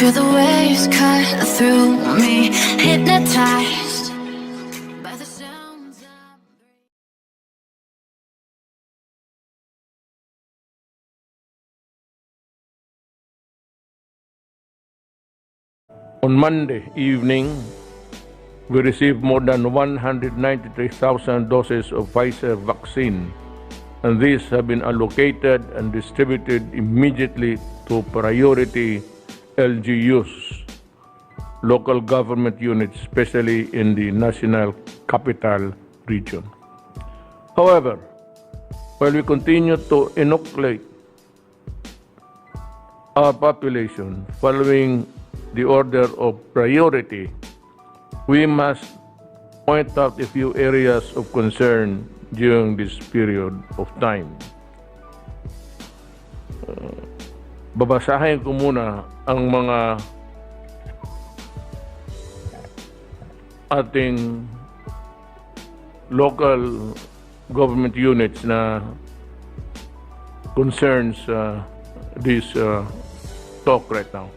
feel the waves cut through me, hypnotized by the sounds of... On Monday evening, we received more than 193,000 doses of Pfizer vaccine, and these have been allocated and distributed immediately to priority LGUs, local government units, especially in the National Capital Region. However, while we continue to inoculate our population following the order of priority, we must point out a few areas of concern during this period of time. Babasahin ko muna ang mga ating local government units na concerns this talk right now.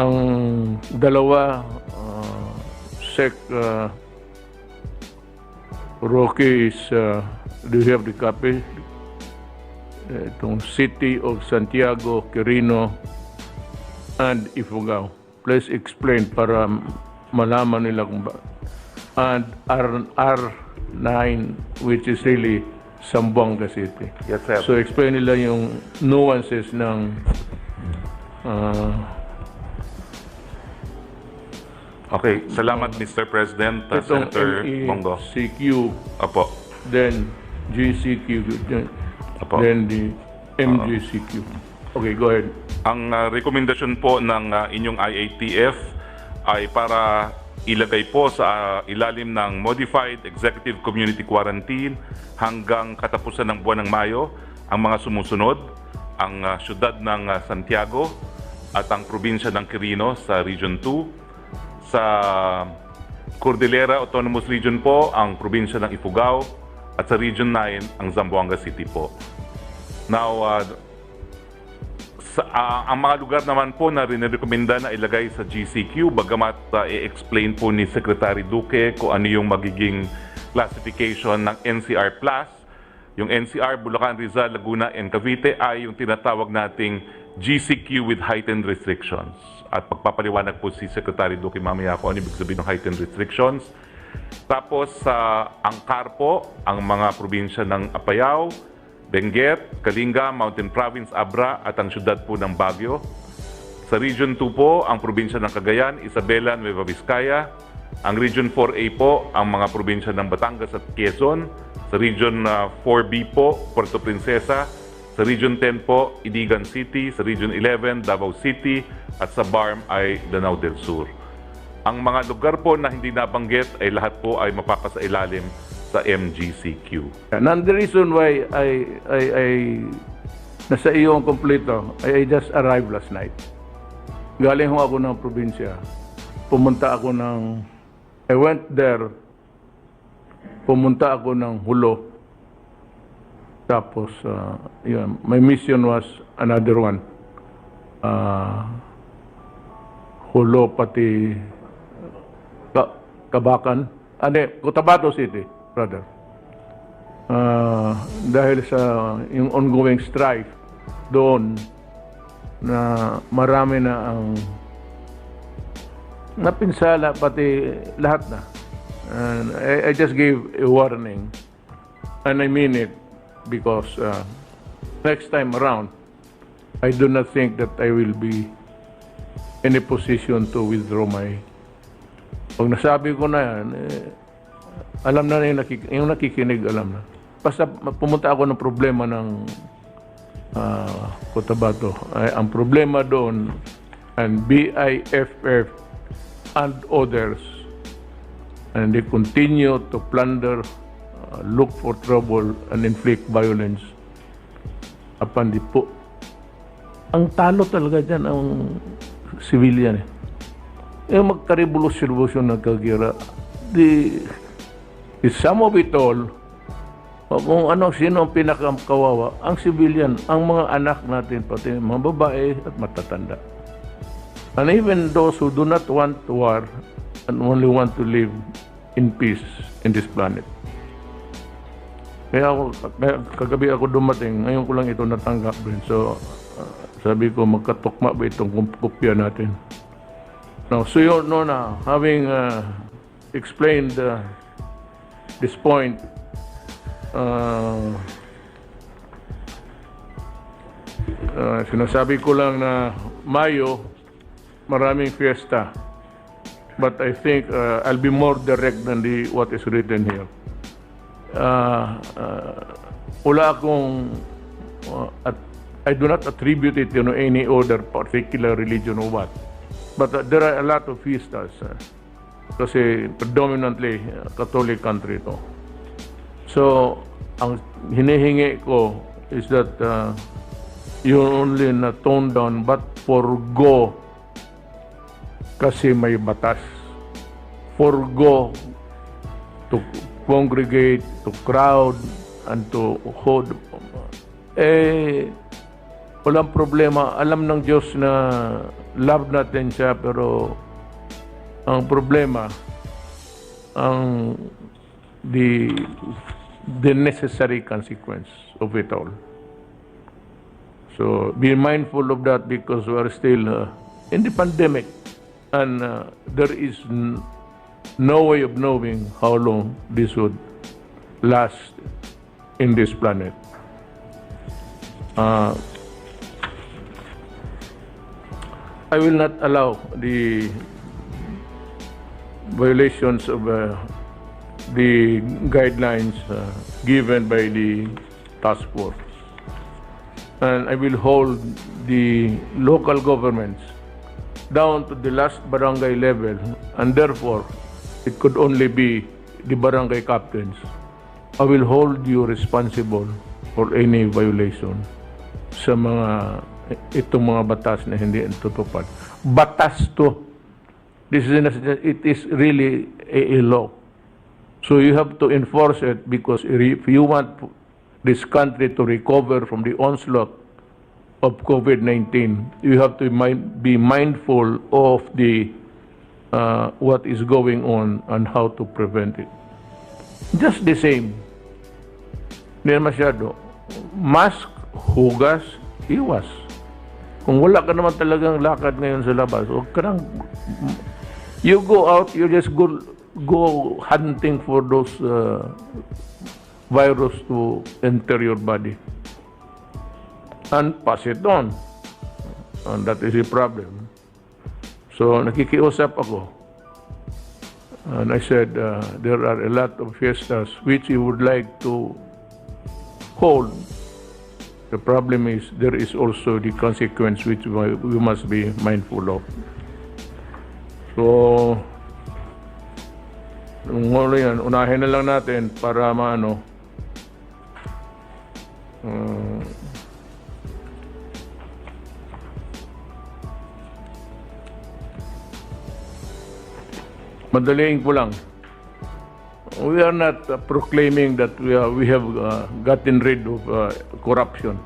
Ang dalawa, Sec Roque is, do you have the copy? Itong City of Santiago, Quirino, and Ifugao. Please explain para malaman nila kung ba. And R9, which is really Zamboanga City. Yes, sir. So explain nila yung nuances ng Okay, salamat Mr. President, itong Senator Bongo. MECQ, Opo. then GCQ, Opo. then the MGCQ. Okay, go ahead. Ang rekomendasyon po ng inyong IATF ay para ilagay po sa ilalim ng Modified Executive Community Quarantine hanggang katapusan ng buwan ng Mayo ang mga sumusunod, ang syudad ng Santiago at ang probinsya ng Quirino sa Region 2. Sa Cordillera Autonomous Region po, ang probinsya ng Ifugao, at sa Region 9, ang Zamboanga City po. Now, ang mga lugar naman po na rin-recommenda na ilagay sa GCQ, bagamat i-explain po ni Secretary Duque kung ano yung magiging classification ng NCR+. Yung NCR, Bulacan, Rizal, Laguna, and Cavite ay yung tinatawag nating GCQ with heightened restrictions. At pagpapaliwanag po si Secretary Duque mamaya kung ano ibig sabihin ng heightened restrictions. Tapos ang CAR ang mga probinsya ng Apayao, Benguet, Kalinga, Mountain Province, Abra at ang syudad po ng Baguio. Sa Region 2 po, ang probinsya ng Cagayan, Isabela, Nueva Vizcaya. Ang Region 4A po, ang mga probinsya ng Batangas at Quezon. Sa Region 4B po, Puerto Princesa. Sa Region 10 po, Iligan City. Sa Region 11, Davao City. At sa BARM ay Danao del Sur. Ang mga lugar po na hindi nabanggit ay lahat po ay mapapasailalim sa MGCQ. And the reason why I nasa iyo ang kompleto, I just arrived last night. Galing ho ako ng probinsya. Pumunta ako I went there, pumunta ako ng Hulo. Tapos, yun, my mission was another one. Hulo pati Kabakan. Cotabato City, brother. Dahil sa yung ongoing strife doon na marami na ang napinsala, pati lahat na. And I just gave a warning. And I mean it because next time around, I do not think that I will be in a position to withdraw my... Pag nasabi ko na yan, alam na yung nakikinig, alam na. Basta pumunta ako ng problema ng Cotabato. Ang problema doon, and BIFF and others, and they continue to plunder, look for trouble, and inflict violence upon the po. Ang talo talaga dyan ang civilian eh. Yung magka-revolusyon nagkagira. The sum of it all, O kung ano, sino ang pinakakawawa? Ang civilian, ang mga anak natin, pati mga babae at matatanda. And even those who do not want war and only want to live in peace in this planet. Kaya kagabi ako dumating, ngayon ko lang ito natanggap din. So, sabi ko, magkatukma ba itong kopya natin? Now, so you know na, having explained this point, sinasabi ko lang na Mayo, maraming fiesta. But I think I'll be more direct than what is written here. Wala akong, I do not attribute it to any other particular religion or what. But there are a lot of fiestas. Kasi predominantly Catholic country ito. So, ang hinihingi ko is that you only na tone down but forgo kasi may batas. Forgo to congregate, to crowd, and to hold. Walang problema. Alam ng Diyos na love natin siya, pero ang problema, the necessary consequence of it all. So be mindful of that because we are still in the pandemic, and there is no way of knowing how long this would last in this planet. I will not allow the violations of the guidelines given by the task force. And I will hold the local governments down to the last barangay level, and therefore it could only be the barangay captains. I will hold you responsible for any violation sa itong mga batas na hindi tutupad. Batas to. It is really a law. So you have to enforce it, because if you want this country to recover from the onslaught of COVID-19, you have to be mindful of what is going on and how to prevent it. Just the same. Hindi na masyado. Mask, hugas, iwas. Kung wala ka naman talagang lakad ngayon sa labas, huwag ka nang, you go out, you just go hunting for those virus to enter your body and pass it on. And that is a problem. So nakikiusap ako. And I said, there are a lot of fiestas which you would like to hold. The problem is there is also the consequence which we must be mindful of. So, yan, unahin na lang natin para maano. Madaliin ko lang. We are not proclaiming that we have gotten rid of corruption.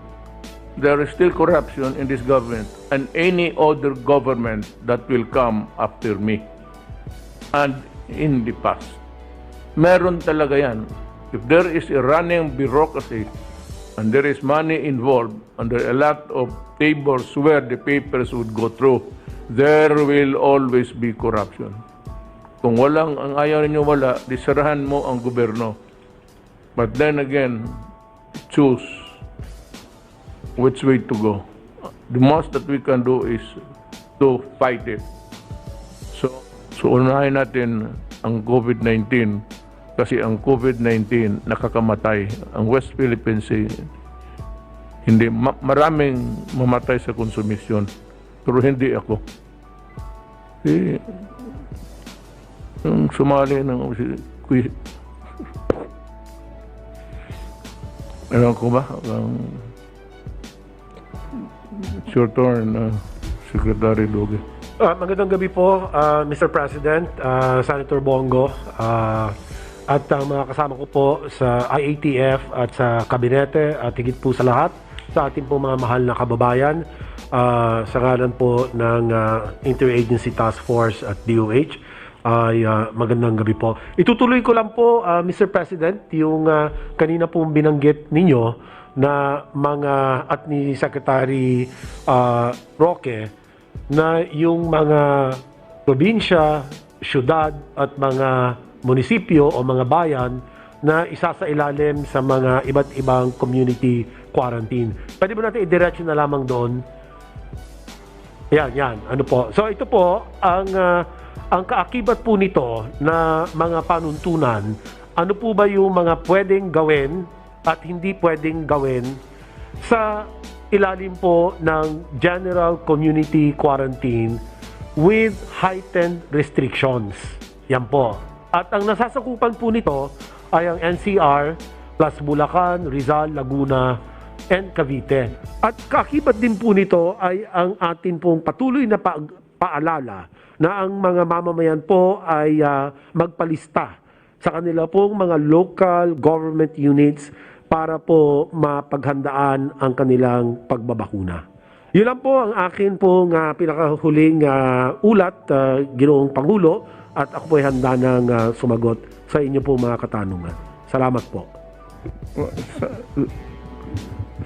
There is still corruption in this government and any other government that will come after me and in the past. Meron talaga yan. If there is a running bureaucracy and there is money involved and there are a lot of tables where the papers would go through, there will always be corruption. Kung ang ayaw ninyo wala, disarahan mo ang gobyerno. But then again, choose which way to go. The most that we can do is to fight it. So unahin natin ang COVID-19 kasi ang COVID-19 nakakamatay. Ang West Philippine Sea, hindi, maraming mamatay sa konsumisyon. Pero hindi ako. Yung sumali ng alam ko ba? It's your turn, Secretary Duque. Magandang gabi po, Mr. President, Senator Bongo. at ang mga kasama ko po sa IATF at sa kabinete at higit po sa lahat sa ating po mga mahal na kababayan sa ngalan po ng Interagency Task Force at DOH ay magandang gabi po. Itutuloy ko lang po Mr. President yung kanina pong binanggit ninyo na mga at ni Secretary Roque na yung mga probinsya, syudad at mga munisipyo o mga bayan na isasailalim sa mga iba't ibang community quarantine. Pwede ba natin idiretso na lamang doon? Yan. Ano po? So ito po, ang kaakibat po nito na mga panuntunan, ano po ba yung mga pwedeng gawin at hindi pwedeng gawin sa ilalim po ng General Community Quarantine with heightened restrictions. Yan po. At ang nasasakupan po nito ay ang NCR plus Bulacan, Rizal, Laguna, and Cavite. At kakibat din po nito ay ang atin pong patuloy na paalala na ang mga mamamayan po ay magpalista sa kanila pong mga local government units para po mapaghandaan ang kanilang pagbabakuna. Yun lang po ang akin pong pinakahuling ulat, Ginoong Pangulo, at ako po ay handa ng sumagot sa inyo po mga katanungan. Salamat po.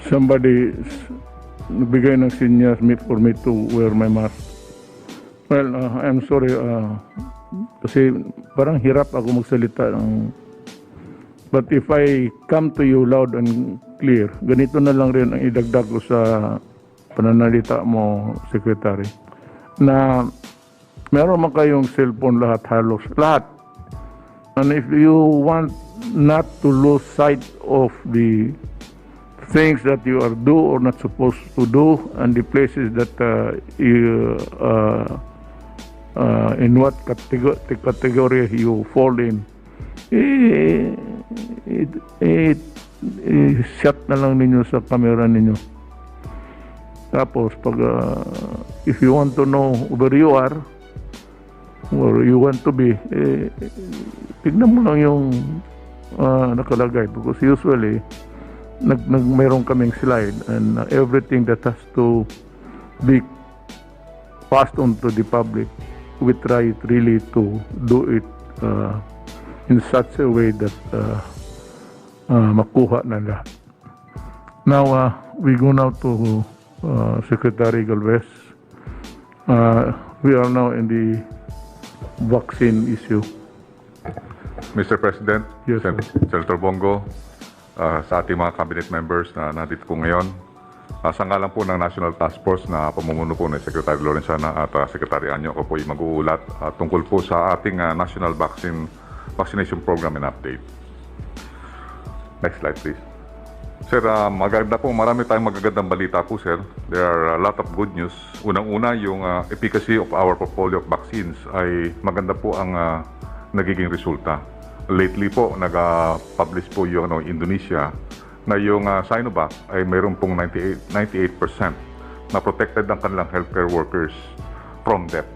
Somebody nagbigay ng sinyas for me to wear my mask. Well, I'm sorry kasi parang hirap ako magsalita but if I come to you loud and clear, ganito na lang rin ang idagdag ko sa pananalita mo, Secretary, na meron man kayong cellphone halos lahat. And if you want not to lose sight of the things that you are do or not supposed to do and the places that you in what category you fall in, shut na lang ninyo sa camera ninyo. Tapos pag if you want to know where you are or you want to be, tignan mo lang yung nakalagay, because usually mayroon kaming slide and everything that has to be passed on to the public, we try really to do it in such a way that makuha na lahat. Now, we go now to Secretary Galvez. We are now in the vaccine issue. Mr. President, Yes, sir. Senator Bongo, sa ating mga cabinet members na nandito po ngayon, sa ngalan po ng National Task Force na pamumuno po ni Secretary Lorenzana at Secretary Anyo, ako po ay mag-uulat tungkol po sa ating National Vaccination Program and Update. Next slide, please. Sir, maganda po, marami tayong magagandang balita po, sir. There are a lot of good news. Unang-una, yung efficacy of our portfolio of vaccines ay maganda po ang nagiging resulta. Lately po, nag-publish po yung Indonesia na yung Sinovac ay mayroon pong 98% na protected ang kanilang healthcare workers from death.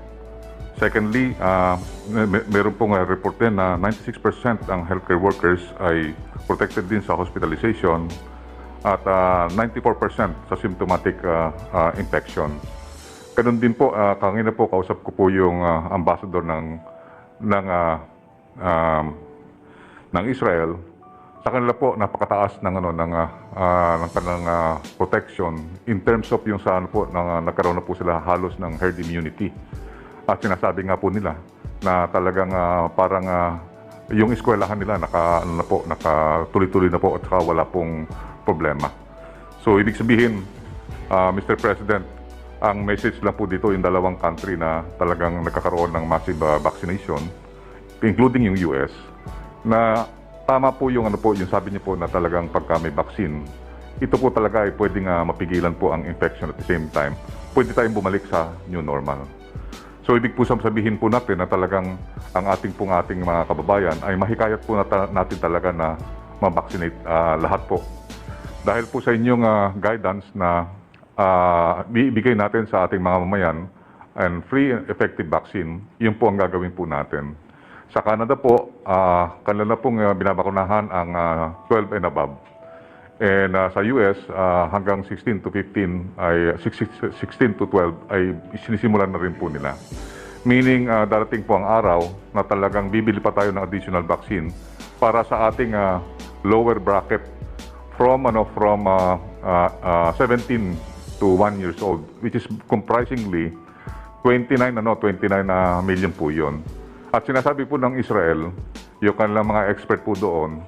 Secondly, mayroon pong report din na 96% ang healthcare workers ay protected din sa hospitalization at 94% sa symptomatic infection. Ganun din po, kanina po kausap ko po yung ambassador ng Israel. Sa kanila po napakataas ng kanilang protection in terms of yung saan po nagkaroon na po sila halos ng herd immunity. At sinasabi nga po nila na talagang parang yung eskwelahan nila nakatuloy-tuloy na po at saka wala pong problema. So ibig sabihin, Mr. President, ang message lang po dito yung dalawang country na talagang nagkakaroon ng massive vaccination, including yung US, na tama po yung yung sabi niyo po na talagang pagka may vaccine, ito po talaga ay pwedeng mapigilan po ang infection at the same time. Pwede tayong bumalik sa new normal. So ibig po sabihin po natin na talagang ang ating mga kababayan ay mahikayat po natin talaga na ma-vaccinate lahat po. Dahil po sa inyong guidance na bibigay natin sa ating mga mamayan and free and effective vaccine, yun po ang gagawin po natin. Sa Canada po, kanila na pong binabakunahan ang 12 and above. And sa US, hanggang 16 to 15 ay 16 to 12 ay sinisimulan na rin po nila. Meaning darating po ang araw na talagang bibili pa tayo ng additional vaccine para sa ating lower bracket from 17 to 1 years old, which is comprisingly 29 million po 'yon. At sinasabi po ng Israel, yung kanilang mga expert po doon,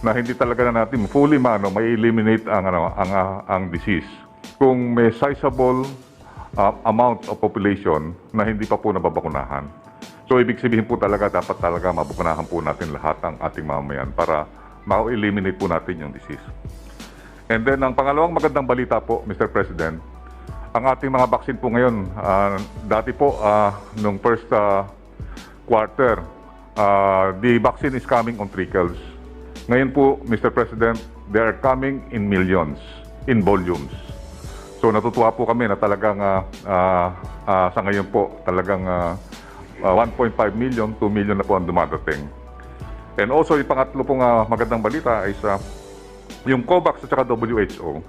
na hindi talaga na natin fully may eliminate ang disease. Kung may sizable amount of population na hindi pa po nababakunahan. So ibig sabihin po dapat talaga mabakunahan po natin lahat ang ating mamamayan para ma-eliminate po natin yung disease. And then ang pangalawang magandang balita po, Mr. President, ang ating mga vaccine po ngayon, dati po nung first quarter, the vaccine is coming on trickles. Ngayon po, Mr. President, they are coming in millions, in volumes. So natutuwa po kami na talagang sa ngayon po, talagang 1.5 million, 2 million na po ang dumadating. And also, yung pangatlo pong magandang balita is yung COVAX at saka WHO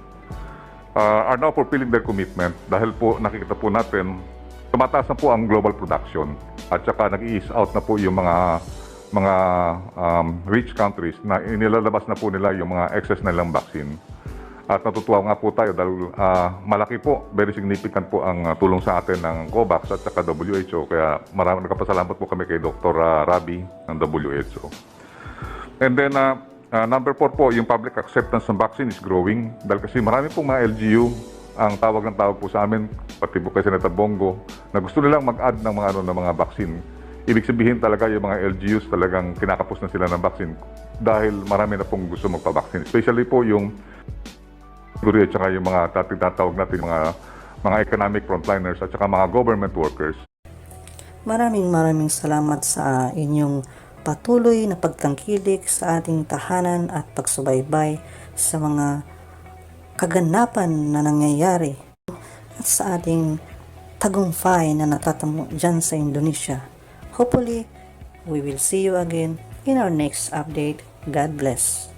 are now fulfilling their commitment dahil po nakikita po natin tumataas na po ang global production at saka nag-ease out na po yung mga rich countries na inilalabas na po nila yung mga excess na nilang vaccine. At natutuwa nga po tayo dahil malaki po, very significant po ang tulong sa atin ng COVAX at saka WHO. Kaya maraming nagpapasalamat po kami kay Dr. Rabi ng WHO. And then, number 4 po, yung public acceptance ng vaccine is growing. Dahil kasi marami pong mga LGU ang tawag po sa amin, pati po kay Senator Bongo, na gusto nilang mag-add ng mga vaccine. Ibig sabihin talaga yung mga LGUs talagang kinakapos na sila ng vaccine dahil marami na pong gusto magpa-vaccine. Especially po yung guru at saka yung mga tatawag natin mga economic frontliners at saka mga government workers. Maraming salamat sa inyong patuloy na pagtangkilik sa ating tahanan at pagsubaybay sa mga kaganapan na nangyayari at sa ating tagumpay na natatamo dyan sa Indonesia. Hopefully, we will see you again in our next update. God bless.